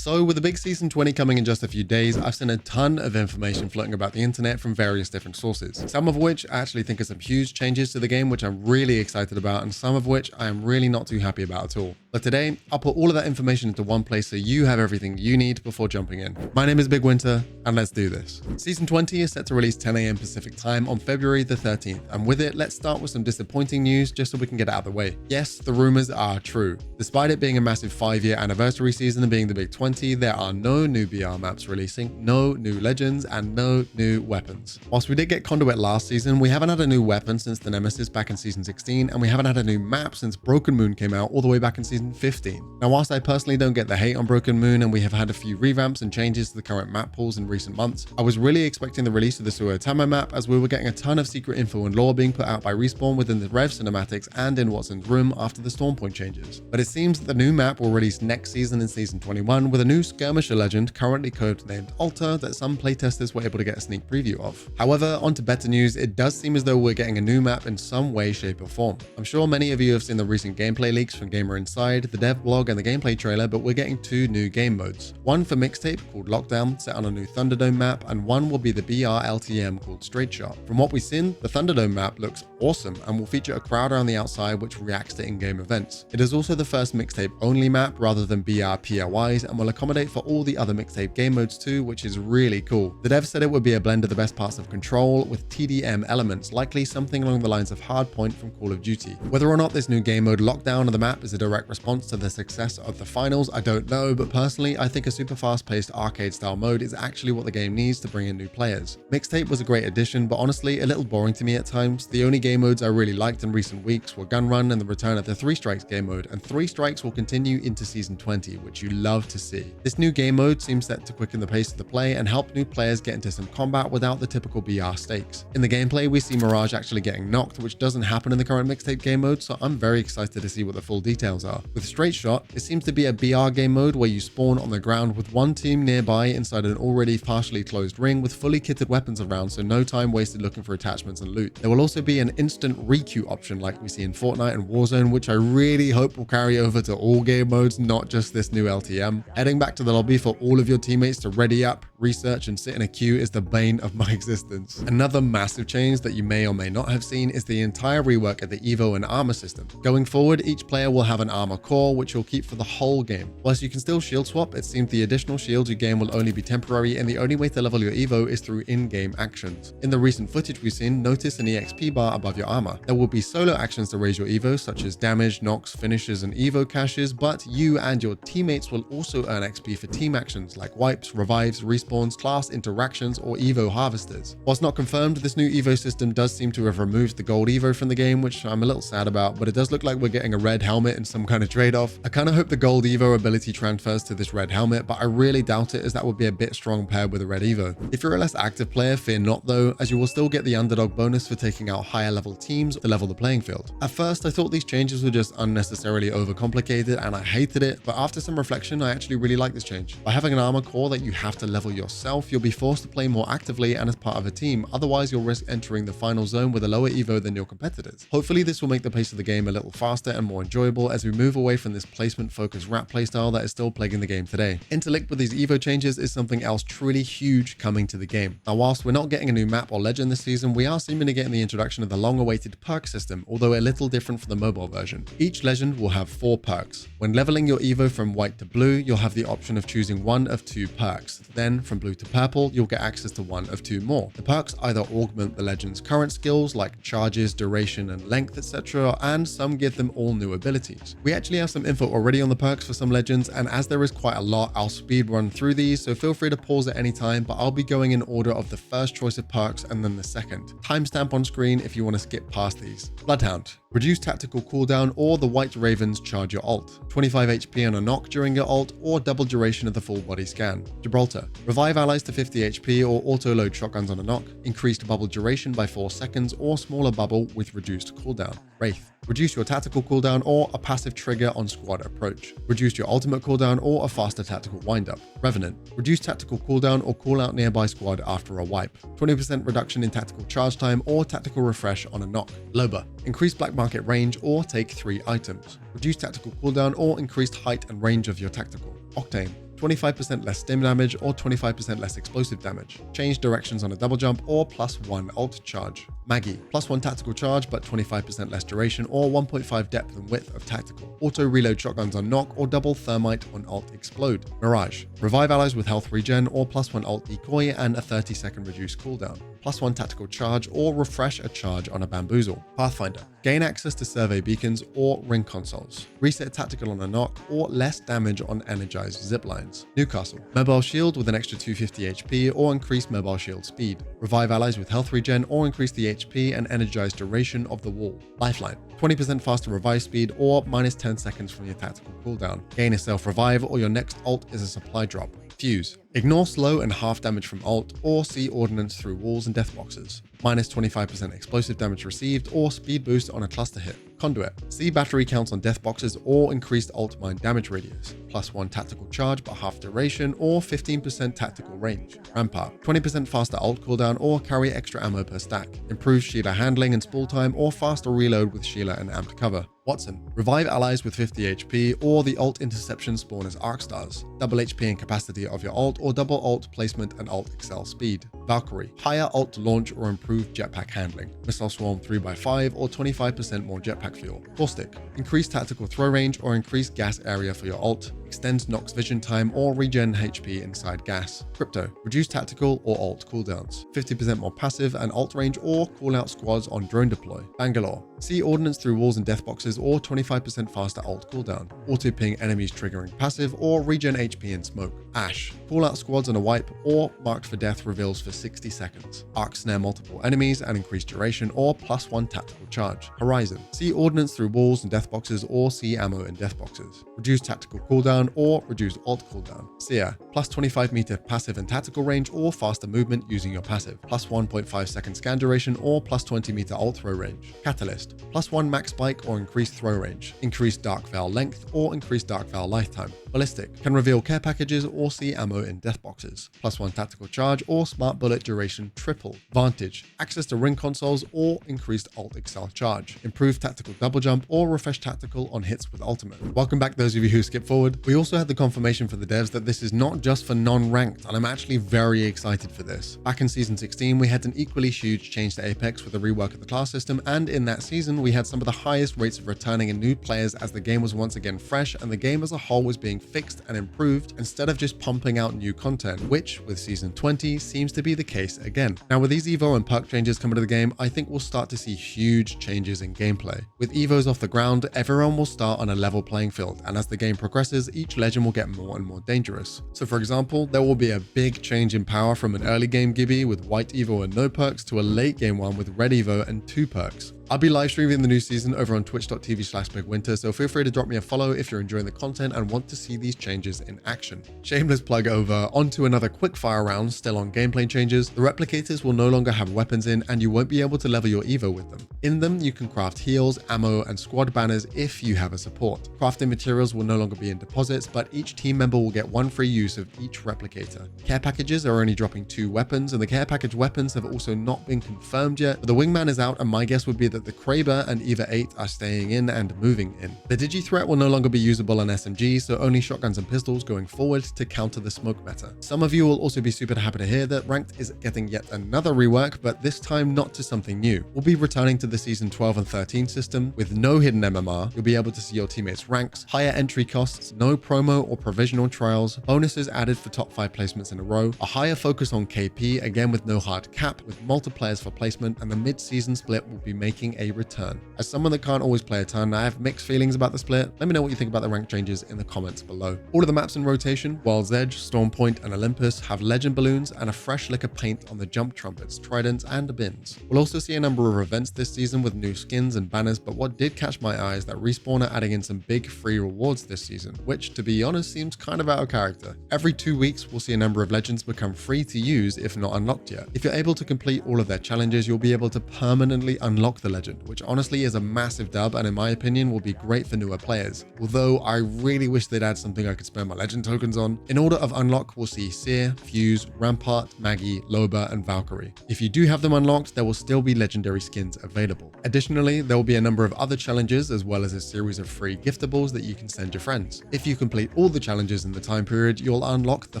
So with the big season 20 coming in just a few days, I've seen a ton of information floating about the internet from various different sources, some of which I actually think are some huge changes to the game which I'm really excited about, and some of which I am really not too happy about at all. But today, I'll put all of that information into one place so you have everything you need before jumping in. My name is BigWynter, and let's do this. Season 20 is set to release 10 AM Pacific time on February the 13th, and with it, let's start with some disappointing news just so we can get it out of the way. Yes, the rumors are true. Despite it being a massive 5-year anniversary season and being the big 20, there are no new BR maps releasing, no new legends, and no new weapons. Whilst we did get Conduit last season, we haven't had a new weapon since the Nemesis back in season 16, and we haven't had a new map since Broken Moon came out all the way back in season 15. Now, whilst I personally don't get the hate on Broken Moon, and we have had a few revamps and changes to the current map pools in recent months, I was really expecting the release of the Suotama map, as we were getting a ton of secret info and lore being put out by Respawn within the Rev cinematics and in Watson's room after the Storm Point changes. But it seems that the new map will release next season in season 21 with a new skirmisher legend currently codenamed Alter that some playtesters were able to get a sneak preview of. However, on to better news, it does seem as though we're getting a new map in some way, shape or form. I'm sure many of you have seen the recent gameplay leaks from Gamer Inside, the dev blog and the gameplay trailer, but we're getting two new game modes. One for Mixtape called Lockdown, set on a new Thunderdome map, and one will be the BR LTM called Straight Shot. From what we've seen, the Thunderdome map looks awesome and will feature a crowd around the outside which reacts to in-game events. It is also the first Mixtape only map rather than BR POIs and will accommodate for all the other Mixtape game modes too, which is really cool. The dev said it would be a blend of the best parts of Control with TDM elements, likely something along the lines of Hardpoint from Call of Duty. Whether or not this new game mode Lockdown on the map is a direct response to the success of the finals, I don't know, but personally I think a super fast-paced arcade style mode is actually what the game needs to bring in new players. Mixtape was a great addition, but honestly a little boring to me at times. The only game modes I really liked in recent weeks were Gun Run and the return of the 3 Strikes game mode, and 3 Strikes will continue into season 20, which you love to see. This new game mode seems set to quicken the pace of the play and help new players get into some combat without the typical BR stakes. In the gameplay, we see Mirage actually getting knocked, which doesn't happen in the current Mixtape game mode, so I'm very excited to see what the full details are. With Straight Shot, it seems to be a BR game mode where you spawn on the ground with one team nearby inside an already partially closed ring with fully kitted weapons around, so no time wasted looking for attachments and loot. There will also be an instant requeue option like we see in Fortnite and Warzone, which I really hope will carry over to all game modes, not just this new LTM. Heading back to the lobby for all of your teammates to ready up, research and sit in a queue is the bane of my existence. Another massive change that you may or may not have seen is the entire rework of the Evo and armor system. Going forward, each player will have an armor core which you'll keep for the whole game. Whilst you can still shield swap, it seems the additional shields you gain will only be temporary, and the only way to level your Evo is through in-game actions. In the recent footage we've seen, notice an EXP bar above your armor. There will be solo actions to raise your Evo, such as damage, knocks, finishes and Evo caches, but you and your teammates will also earn XP for team actions like wipes, revives, respawns, class interactions or Evo harvesters. Whilst not confirmed, this new Evo system does seem to have removed the gold Evo from the game, which I'm a little sad about, but it does look like we're getting a red helmet in some kind of trade-off. I kind of hope the gold Evo ability transfers to this red helmet, but I really doubt it, as that would be a bit strong paired with a red Evo. If you're a less active player, fear not though, as you will still get the underdog bonus for taking out higher level teams to level the playing field. At first, I thought these changes were just unnecessarily overcomplicated and I hated it, but after some reflection, I actually really like this change. By having an armor core that you have to level yourself, you'll be forced to play more actively and as part of a team, otherwise you'll risk entering the final zone with a lower Evo than your competitors. Hopefully this will make the pace of the game a little faster and more enjoyable as we move away from this placement focused rat playstyle that is still plaguing the game today. Interlinked with these Evo changes is something else truly huge coming to the game. Now, whilst we're not getting a new map or legend this season, we are seeming to get the introduction of the long-awaited perk system, although a little different from the mobile version. Each legend will have 4 perks. When leveling your Evo from white to blue, you'll have the option of choosing one of 2 perks. Then from blue to purple, you'll get access to one of 2 more. The perks either augment the legend's current skills like charges, duration and length, etc., and some give them all new abilities. We actually have some info already on the perks for some legends, and as there is quite a lot, I'll speed run through these, so feel free to pause at any time, but I'll be going in order of the first choice of perks and then the second. Timestamp on screen if you want to skip past these. Bloodhound. Reduce tactical cooldown or the White Ravens charge your ult. 25 HP on a knock during your ult or double duration of the full body scan. Gibraltar. Revive allies to 50 HP or auto-load shotguns on a knock. Increased bubble duration by 4 seconds or smaller bubble with reduced cooldown. Wraith. Reduce your tactical cooldown or a passive trigger on squad approach. Reduce your ultimate cooldown or a faster tactical windup. Revenant. Reduce tactical cooldown or call out nearby squad after a wipe. 20% reduction in tactical charge time or tactical refresh on a knock. Loba. Increase black market range or take 3 items. Reduce tactical cooldown or increased height and range of your tactical. Octane. 25% less stim damage or 25% less explosive damage. Change directions on a double jump or +1 ult charge. Maggie, +1 tactical charge but 25% less duration or 1.5 depth and width of tactical. Auto reload shotguns on knock or double thermite on alt explode. Mirage, revive allies with health regen or +1 alt decoy and a 30-second reduced cooldown. +1 tactical charge or refresh a charge on a bamboozle. Pathfinder, gain access to survey beacons or ring consoles. Reset tactical on a knock or less damage on energized ziplines. Newcastle, mobile shield with an extra 250 HP or increased mobile shield speed. Revive allies with health regen or increase the HP and energized duration of the wall. Lifeline, 20% faster revive speed or -10 seconds from your tactical cooldown. Gain a self-revive or your next ult is a supply drop. Fuse, ignore slow and half damage from ult or see ordnance through walls and death boxes. -25% explosive damage received or speed boost on a cluster hit. Conduit, see battery counts on death boxes or increased ult mine damage radius. +1 tactical charge but half duration or 15% tactical range. Rampart, 20% faster ult cooldown or carry extra ammo per stack. Improved Sheila handling and spool time or faster reload with Sheila and amped cover. Watson, revive allies with 50 HP or the ult interception spawn as arc stars. Double HP and capacity of your ult or double ult placement and ult excel speed. Valkyrie, higher ult launch or improved jetpack handling. Missile swarm 3x5 or 25% more jetpack fuel. Caustic, increased tactical throw range or increased gas area for your ult. Extends Nox vision time or regen HP inside gas. Crypto, reduce tactical or ult cooldowns. 50% more passive and ult range or call out squads on drone deploy. Bangalore, see ordnance through walls and death boxes or 25% faster ult cooldown. Auto ping enemies triggering passive or regen HP in smoke. Ash, call out squads on a wipe or marked for death reveals for 60 seconds. Arc snare multiple enemies and increased duration or +1 tactical charge. Horizon, see ordnance through walls and death boxes or see ammo in death boxes. Reduce tactical cooldown or reduce ult cooldown. Seer, +25 meter passive and tactical range or faster movement using your passive. +1.5 second scan duration or +20 meter ult throw range. Catalyst, +1 max spike or increased throw range. Increased dark veil length or increased dark veil lifetime. Ballistic, can reveal care packages or see ammo in death boxes. +1 tactical charge or smart bullet duration triple. Vantage, access to ring consoles or increased ult excel charge. Improved tactical double jump or refresh tactical on hits with ultimate. Welcome back those of you who skip forward. We also had the confirmation for the devs that this is not just for non-ranked, and I'm actually very excited for this. Back in season 16, we had an equally huge change to Apex with the rework of the class system, and in that season, we had some of the highest rates of returning and new players as the game was once again fresh and the game as a whole was being fixed and improved instead of just pumping out new content, which with season 20 seems to be the case again. Now with these Evo and perk changes coming to the game, I think we'll start to see huge changes in gameplay. With Evos off the ground, everyone will start on a level playing field, and as the game progresses, each legend will get more and more dangerous. So for example, there will be a big change in power from an early game Gibby with white Evo and no perks to a late game one with red Evo and 2 perks. I'll be live streaming the new season over on twitch.tv/BigWynter, so feel free to drop me a follow if you're enjoying the content and want to see these changes in action. Shameless plug over onto another quickfire round still on gameplay changes. The replicators will no longer have weapons in and you won't be able to level your Evo with them. In them, you can craft heals, ammo, and squad banners if you have a support. Crafting materials will no longer be in deposits, but each team member will get 1 free use of each replicator. Care packages are only dropping 2 weapons, and the care package weapons have also not been confirmed yet, but the wingman is out, and my guess would be that the Kraber and Eva 8 are staying in and moving in. The Digi threat will no longer be usable on SMGs, so only shotguns and pistols going forward to counter the smoke meta. Some of you will also be super happy to hear that Ranked is getting yet another rework, but this time not to something new. We'll be returning to the season 12 and 13 system with no hidden MMR. You'll be able to see your teammates' ranks, higher entry costs, no promo or provisional trials, bonuses added for top 5 placements in a row, a higher focus on KP, again with no hard cap, with multiplayers for placement, and the mid-season split will be making a return. As someone that can't always play a ton, I have mixed feelings about the split. Let me know what you think about the rank changes in the comments below. All of the maps in rotation, World's Edge, Storm Point, and Olympus have legend balloons and a fresh lick of paint on the jump trumpets, tridents, and bins. We'll also see a number of events this season with new skins and banners, but what did catch my eye is that Respawn are adding in some big free rewards this season, which to be honest seems kind of out of character. Every 2 weeks, we'll see a number of legends become free to use if not unlocked yet. If you're able to complete all of their challenges, you'll be able to permanently unlock the legend, which honestly is a massive dub and in my opinion will be great for newer players. Although I really wish they'd add something I could spend my legend tokens on. In order of unlock, we'll see Seer, Fuse, Rampart, Maggie, Loba, and Valkyrie. If you do have them unlocked, there will still be legendary skins available. Additionally, there will be a number of other challenges as well as a series of free giftables that you can send your friends. If you complete all the challenges in the time period, you'll unlock the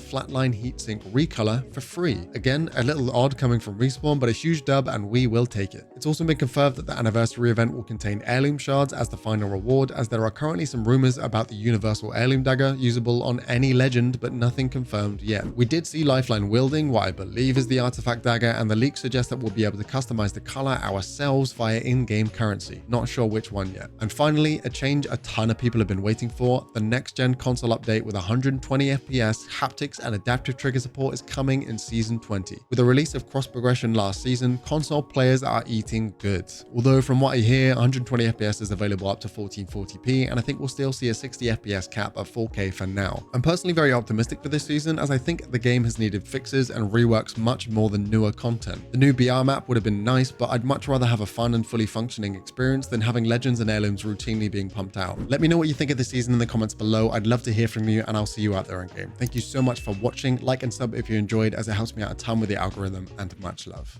Flatline Heatsink Recolor for free. Again, a little odd coming from Respawn, but a huge dub and we will take it. It's also been confirmed that the anniversary event will contain heirloom shards as the final reward, as there are currently some rumors about the universal heirloom dagger usable on any legend, but nothing confirmed yet. We did see Lifeline wielding what I believe is the artifact dagger, and the leaks suggest that we'll be able to customize the color ourselves via in-game currency. Not sure which one yet. And finally, a change a ton of people have been waiting for. The next-gen console update with 120 FPS, haptics, and adaptive trigger support is coming in Season 20. With the release of cross-progression last season, console players are eating good. Although from what I hear, 120 FPS is available up to 1440p, and I think we'll still see a 60 FPS cap of 4K for now. I'm personally very optimistic for this season, as I think the game has needed fixes and reworks much more than newer content. The new BR map would have been nice, but I'd much rather have a fun and fully functioning experience than having legends and heirlooms routinely being pumped out. Let me know what you think of this season in the comments below. I'd love to hear from you, and I'll see you out there in game. Thank you so much for watching. Like and sub if you enjoyed, as it helps me out a ton with the algorithm, and much love.